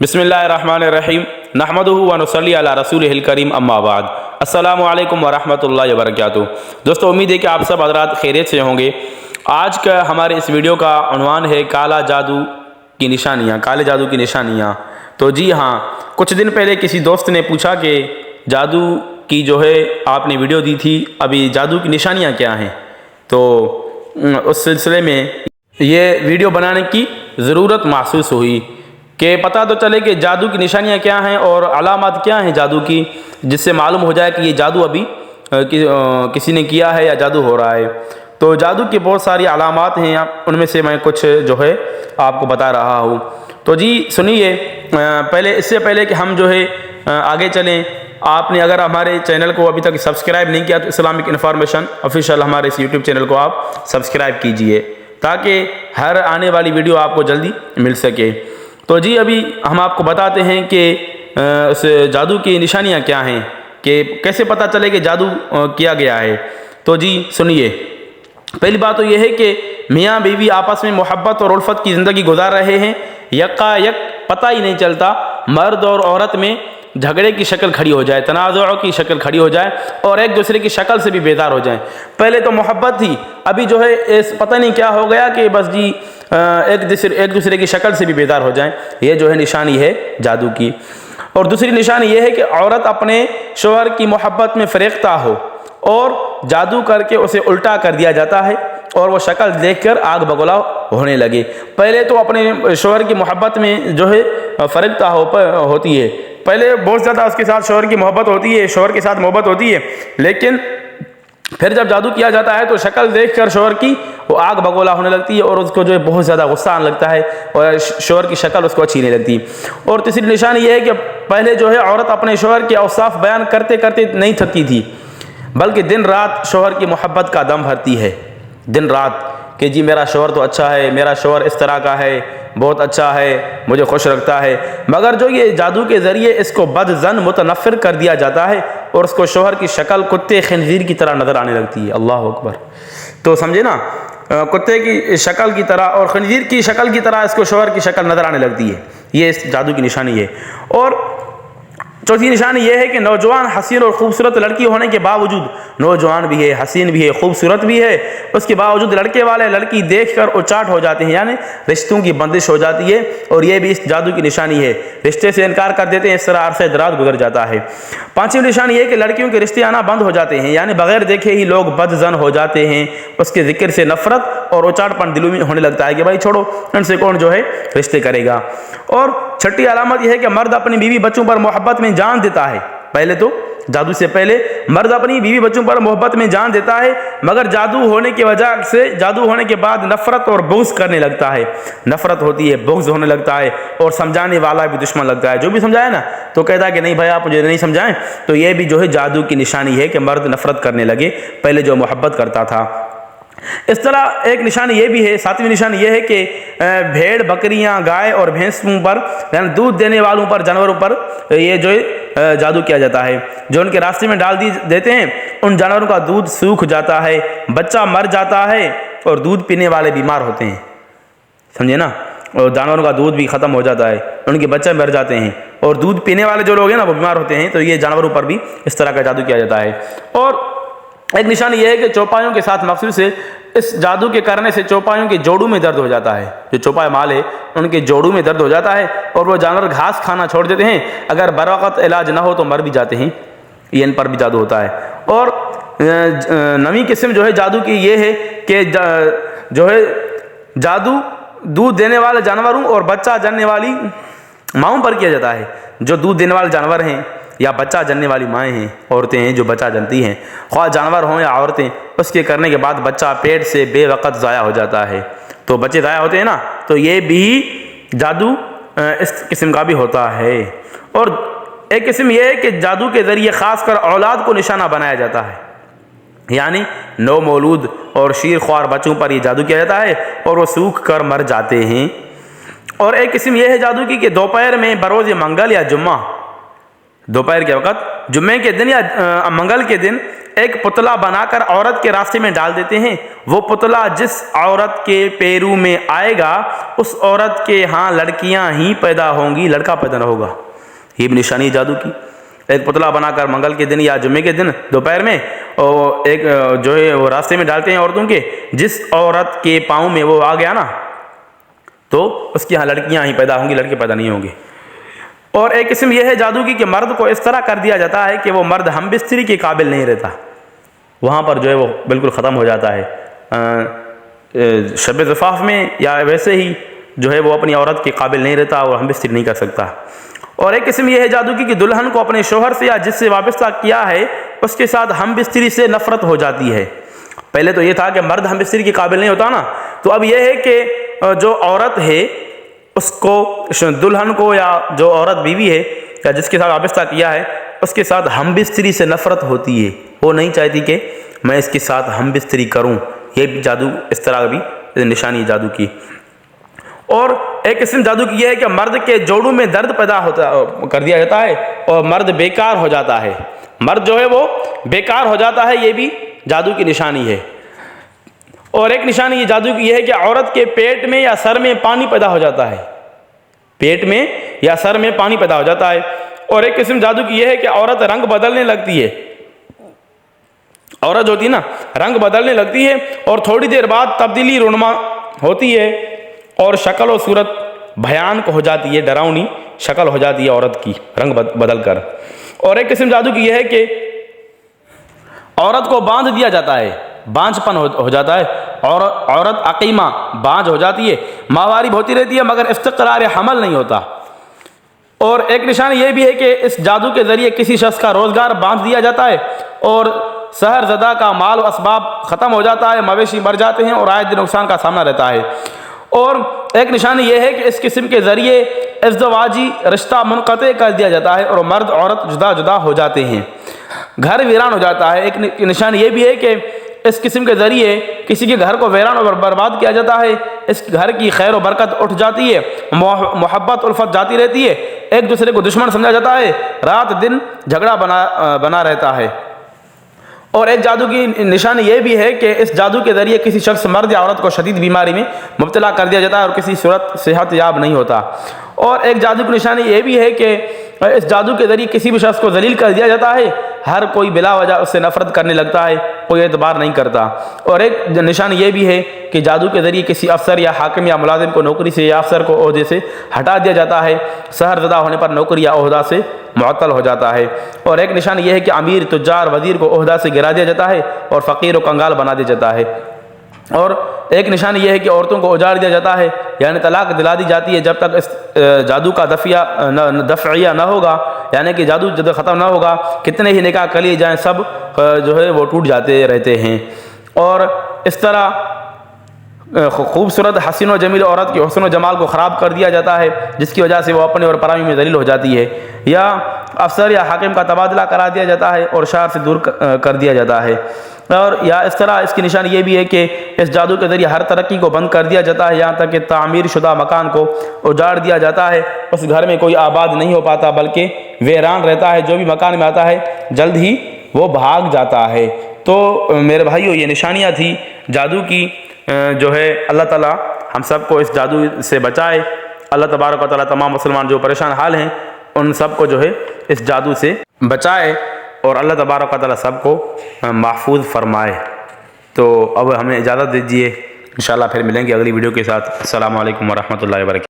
बिस्मिल्लाहिर्रहमानिर्रहीम नहमदुहु व नुसल्ली अला रसूलिहिल करीम अम्मा बाद। अस्सलामु अलैकुम व रहमतुल्लाहि व बरकातुहू। दोस्तों, उम्मीद है कि आप सब हज़रात खैरियत से होंगे। आज का हमारे इस वीडियो का उन्वान है काला जादू की निशानियाँ, काले जादू की निशानियाँ। तो जी हाँ, कुछ दिन पहले किसी दोस्त ने पूछा कि जादू की जो है आपने वीडियो दी थी, अभी जादू की निशानियाँ क्या हैं। तो उस सिलसिले में ये वीडियो बनाने की ज़रूरत महसूस हुई कि पता तो चले कि जादू की निशानियाँ क्या हैं और अलामत क्या हैं जादू की, जिससे मालूम हो जाए कि ये जादू अभी किसी ने किया है या जादू हो रहा है। तो जादू की बहुत सारी अलामत हैं, उनमें से मैं कुछ जो है आपको बता रहा हूँ। तो जी सुनिए, इससे पहले कि हम जो है आगे चलें, आपने अगर हमारे चैनल को अभी तक सब्सक्राइब नहीं किया तो इस्लामिक इन्फॉर्मेशन ऑफिशियल हमारे इस यूट्यूब चैनल को आप सब्सक्राइब कीजिए ताकि हर आने वाली वीडियो आपको जल्दी मिल सके। तो जी अभी हम आपको बताते हैं कि उस जादू की निशानियां क्या हैं, कि कैसे पता चले कि जादू किया गया है। तो जी सुनिए, पहली बात तो यह है कि मियाँ बीवी आपस में मोहब्बत और उल्फत की ज़िंदगी गुजार रहे हैं, यकायक पता ही नहीं चलता मर्द और औरत में झगड़े की शक्ल खड़ी हो जाए, तनाज़ुओं की शक्ल खड़ी हो जाए और एक दूसरे की शक्ल से भी बेदार हो जाए। पहले तो मोहब्बत थी, अभी जो है इस पता नहीं क्या हो गया कि बस जी एक दूसरे की शक्ल से भी बेदार हो जाए। ये जो है निशानी है जादू की। और दूसरी निशानी ये है कि औरत अपने शौहर की मोहब्बत में फरेख्ता हो और जादू करके उसे उल्टा कर दिया जाता है और वो शक्ल देखकर आग बगुला होने लगे। पहले तो अपने शौहर की मोहब्बत में जो है फरेख्ता होती है, पहले बहुत ज़्यादा उसके साथ शौहर की मोहब्बत होती है, शौहर के साथ मोहब्बत होती है, लेकिन फिर जब जादू किया जाता है तो शक्ल देखकर शौहर की वो आग बगोला होने लगती है और उसको जो है बहुत ज़्यादा गुस्सा आने लगता है और शौहर की शक्ल उसको अच्छी नहीं लगती। और तीसरी निशानी ये है कि पहले जो है औरत अपने शौहर के औसाफ बयान करते करते नहीं थकती थी, बल्कि दिन रात शौहर की मोहब्बत का दम भरती है, दिन रात कि जी मेरा शौहर तो अच्छा है, मेरा शौहर इस तरह का है, बहुत अच्छा है, मुझे खुश रखता है। मगर जो ये जादू के ज़रिए इसको बदज़न मुतनफ़िर कर दिया जाता है और उसको शौहर की शक्ल कुत्ते खंजीर की तरह नज़र आने लगती है। अल्लाह अकबर। तो समझे ना, कुत्ते की शक्ल की तरह और खंजीर की शक्ल की तरह इसको शौहर की शक्ल नज़र आने लगती है। ये इस जादू की निशानी है। और चौथी निशानी ये है कि नौजवान हसीन और खूबसूरत लड़की होने के बावजूद, नौजवान भी है, हसीन भी है, खूबसूरत भी है, उसके बावजूद लड़के वाले लड़की देखकर उचाट हो जाते हैं, यानी रिश्तों की बंदिश हो जाती है। और ये भी इस जादू की निशानी है, रिश्ते से इनकार कर देते हैं, इस तरह अरसे दराज गुजर जाता है। पांचवी निशानी ये कि लड़कियों के रिश्ते आना बंद हो जाते हैं, यानी बगैर देखे ही लोग बदजन हो जाते हैं, उसके जिक्र से नफरत और उचाटपन दिलों में होने लगता है कि भाई छोड़ो, इनसे कौन जो है रिश्ते करेगा। और छठी अलामत यह है कि मर्द अपनी बीवी बच्चों पर मोहब्बत में जान देता है। पहले तो जादू से पहले मर्द अपनी बीवी बच्चों पर मोहब्बत में जान देता है, मगर जादू होने की वजह से, जादू होने के बाद नफरत और बुग़्ज़ करने लगता है। नफरत होती है, बुग़्ज़ होने लगता है और समझाने वाला भी दुश्मन लगता है। जो भी समझाए ना तो कहता है कि नहीं भाई आप मुझे नहीं समझाएं। तो ये भी जो है जादू की निशानी है कि मर्द नफरत करने लगे पहले जो मोहब्बत करता था। इस तरह एक निशानी ये भी है, सातवीं निशानी ये है कि भेड़, बकरियां, गाय और भैंसों पर, यानी दूध देने वालों पर, जानवरों पर ये जो है जादू किया जाता है। जो उनके रास्ते में डाल देते हैं उन जानवरों का दूध सूख जाता है, बच्चा मर जाता है और दूध पीने वाले बीमार होते हैं। समझे ना, और जानवरों का दूध भी ख़त्म हो जाता है, उनके बच्चे मर जाते हैं और दूध पीने वाले जो लोग हैं ना वो बीमार होते हैं। तो ये जानवरों पर भी इस तरह का जादू किया जाता है। और एक निशानी यह है कि चौपायों के साथ मखसूस से इस जादू के करने से चौपायों के जोड़ों में दर्द हो जाता है। जो चौपाए माल है उनके जोड़ों में दर्द हो जाता है और वो जानवर घास खाना छोड़ देते हैं, अगर बरवक़्त इलाज ना हो तो मर भी जाते हैं। ये इन पर भी जादू होता है। और नवी किस्म जो है जादू की ये है कि जो है जादू दूध देने वाले जानवरों और बच्चा जनने वाली माँओं पर किया जाता है। जो दूध देने वाले जानवर हैं या बच्चा जनने वाली माएँ हैं, औरतें हैं जो बच्चा जनती हैं, ख्वाह जानवर हों या औरतें, उसके करने के बाद बच्चा पेट से बेवक़्त ज़ाया हो जाता है। तो बच्चे ज़ाया होते हैं ना, तो ये भी जादू इस किस्म का भी होता है। और एक किस्म ये है कि जादू के ज़रिए ख़ासकर औलाद को निशाना बनाया जाता है, यानी नौ मौलूद और शीर ख्वार बच्चों पर यह जादू किया जाता है और वो सूख कर मर जाते हैं। और एक किस्म यह है जादू की कि दोपहर में बरोज़ मंगल या जुम्मा, दोपहर के वक़्त जुम्मे के दिन या मंगल के दिन ایک پتلا بنا کر عورت کے راستے میں ڈال دیتے ہیں، وہ پتلا جس عورت کے پیرو میں آئے گا اس عورت کے ہاں لڑکیاں ہی پیدا ہوں گی، لڑکا پیدا نہ ہوگا۔ یہ بھی نشانی جادو کی، ایک پتلا بنا کر منگل کے دن یا جمعے کے دن دوپہر میں اور ایک جو ہے وہ راستے میں ڈالتے ہیں عورتوں کے، جس عورت کے پاؤں میں وہ آ گیا نا تو اس کی ہاں لڑکیاں ہی پیدا ہوں گی، لڑکے پیدا نہیں ہوں گے۔ اور ایک قسم یہ ہے جادو کی کہ مرد کو اس طرح کر دیا جاتا ہے کہ وہ مرد ہم بستری کے قابل نہیں رہتا، وہاں پر جو ہے وہ بالکل ختم ہو جاتا ہے، شب زفاف میں یا ویسے ہی جو ہے وہ اپنی عورت کے قابل نہیں رہتا اور ہم بستری نہیں کر سکتا۔ اور ایک قسم یہ ہے جادو کی کہ دلہن کو اپنے شوہر سے یا جس سے وابستہ کیا ہے اس کے ساتھ ہم بستری سے نفرت ہو جاتی ہے۔ پہلے تو یہ تھا کہ مرد ہم بستری کے قابل نہیں ہوتا نا، تو اب یہ ہے کہ جو عورت ہے اس کو، دلہن کو یا جو عورت بیوی ہے یا جس کے ساتھ وابستہ کیا ہے اس کے ساتھ ہم بستری سے نفرت ہوتی ہے، وہ نہیں چاہتی کہ میں اس کے ساتھ ہم بستری کروں۔ یہ بھی جادو اس طرح بھی نشانی جادو کی۔ اور ایک قسم جادو کی یہ ہے کہ مرد کے جوڑوں میں درد پیدا کر دیا جاتا ہے اور مرد بیکار ہو جاتا ہے، مرد جو ہے وہ بیکار ہو جاتا ہے، یہ بھی جادو کی نشانی ہے۔ اور ایک نشانی یہ جادو کی یہ ہے کہ عورت کے پیٹ میں یا سر میں پانی پیدا ہو جاتا ہے، پیٹ میں یا سر میں پانی پیدا ہو جاتا ہے۔ اور ایک قسم جادو کی یہ ہے کہ عورت رنگ بدلنے لگتی ہے، عورت جو ہوتی ہے نا رنگ بدلنے لگتی ہے اور تھوڑی دیر بعد تبدیلی رونما ہوتی ہے اور شکل و صورت بھیانک ہو جاتی ہے، ڈراؤنی شکل ہو جاتی ہے عورت کی رنگ بدل کر۔ اور ایک قسم جادو کی یہ ہے کہ عورت کو باندھ دیا جاتا ہے، بانجھ پن ہو جاتا ہے، اور عورت عقیمہ بانجھ ہو جاتی ہے، ماواری ہوتی رہتی ہے مگر استقرار حمل نہیں ہوتا۔ اور ایک نشانی یہ بھی ہے کہ اس جادو کے ذریعے کسی شخص کا روزگار باندھ دیا جاتا ہے اور سحر زدہ کا مال و اسباب ختم ہو جاتا ہے، مویشی مر جاتے ہیں اور آئے دن نقصان کا سامنا رہتا ہے۔ اور ایک نشانی یہ ہے کہ اس قسم کے ذریعے ازدواجی رشتہ منقطع کر دیا جاتا ہے اور مرد عورت جدا جدا ہو جاتے ہیں، گھر ویران ہو جاتا ہے۔ ایک نشانی یہ بھی ہے کہ اس قسم کے ذریعے کسی کے گھر کو ویران اور برباد کیا جاتا ہے، اس گھر کی خیر و برکت اٹھ جاتی ہے، محبت الفت جاتی رہتی ہے، ایک دوسرے کو دشمن سمجھا جاتا ہے، رات دن جھگڑا بنا رہتا ہے۔ اور ایک جادو کی نشانی یہ بھی ہے کہ اس جادو کے ذریعے کسی شخص مرد یا عورت کو شدید بیماری میں مبتلا کر دیا جاتا ہے اور کسی صورت صحت یاب نہیں ہوتا۔ اور ایک جادو کی نشانی یہ بھی ہے کہ اس جادو کے ذریعے کسی بھی شخص کو ذلیل کر دیا جاتا ہے، ہر کوئی بلا وجہ اس سے نفرت کرنے لگتا ہے، کوئی اعتبار نہیں کرتا۔ اور ایک نشانی یہ بھی ہے کہ جادو کے ذریعے کسی افسر یا حاکم یا ملازم کو نوکری سے یا افسر کو عہدے سے ہٹا دیا جاتا ہے، سحر زدہ ہونے پر نوکری یا عہدہ سے معطل ہو جاتا ہے۔ اور ایک نشانی یہ ہے کہ امیر تجار وزیر کو عہدہ سے گرا دیا جاتا ہے اور فقیر و کنگال بنا دیا جاتا ہے۔ اور ایک نشانی یہ ہے کہ عورتوں کو اجاڑ دیا جاتا ہے، یعنی طلاق دلا دی جاتی ہے جب تک اس جادو کا دفعیہ نہ ہوگا، یعنی کہ جادو جب ختم نہ ہوگا کتنے ہی نکاح کر لیے جائیں سب جو ہے وہ ٹوٹ جاتے رہتے ہیں۔ اور اس طرح خوبصورت حسین و جمیل عورت کے حسن و جمال کو خراب کر دیا جاتا ہے، جس کی وجہ سے وہ اپنے اور پرائی میں ذلیل ہو جاتی ہے، یا افسر یا حاکم کا تبادلہ کرا دیا جاتا ہے اور شہر سے دور کر دیا جاتا ہے۔ اور یا اس طرح اس کی نشانی یہ بھی ہے کہ اس جادو کے ذریعے ہر ترقی کو بند کر دیا جاتا ہے، یہاں تک کہ تعمیر شدہ مکان کو اجاڑ دیا جاتا ہے، اس گھر میں کوئی آباد نہیں ہو پاتا بلکہ ویران رہتا ہے، جو بھی مکان میں آتا ہے جلد ہی وہ بھاگ جاتا ہے۔ تو میرے بھائیو یہ نشانیاں تھی جادو کی، جو ہے اللہ تعالیٰ ہم سب کو اس جادو سے بچائے۔ اللہ تبارک و تعالیٰ تمام مسلمان جو پریشان حال ہیں ان سب کو جو ہے اس جادو سے بچائے اور اللہ تبارک و تعالیٰ سب کو محفوظ فرمائے۔ تو اب ہمیں اجازت دیجیے، انشاءاللہ پھر ملیں گے اگلی ویڈیو کے ساتھ۔ السلام علیکم ورحمۃ اللہ وبرکاتہ۔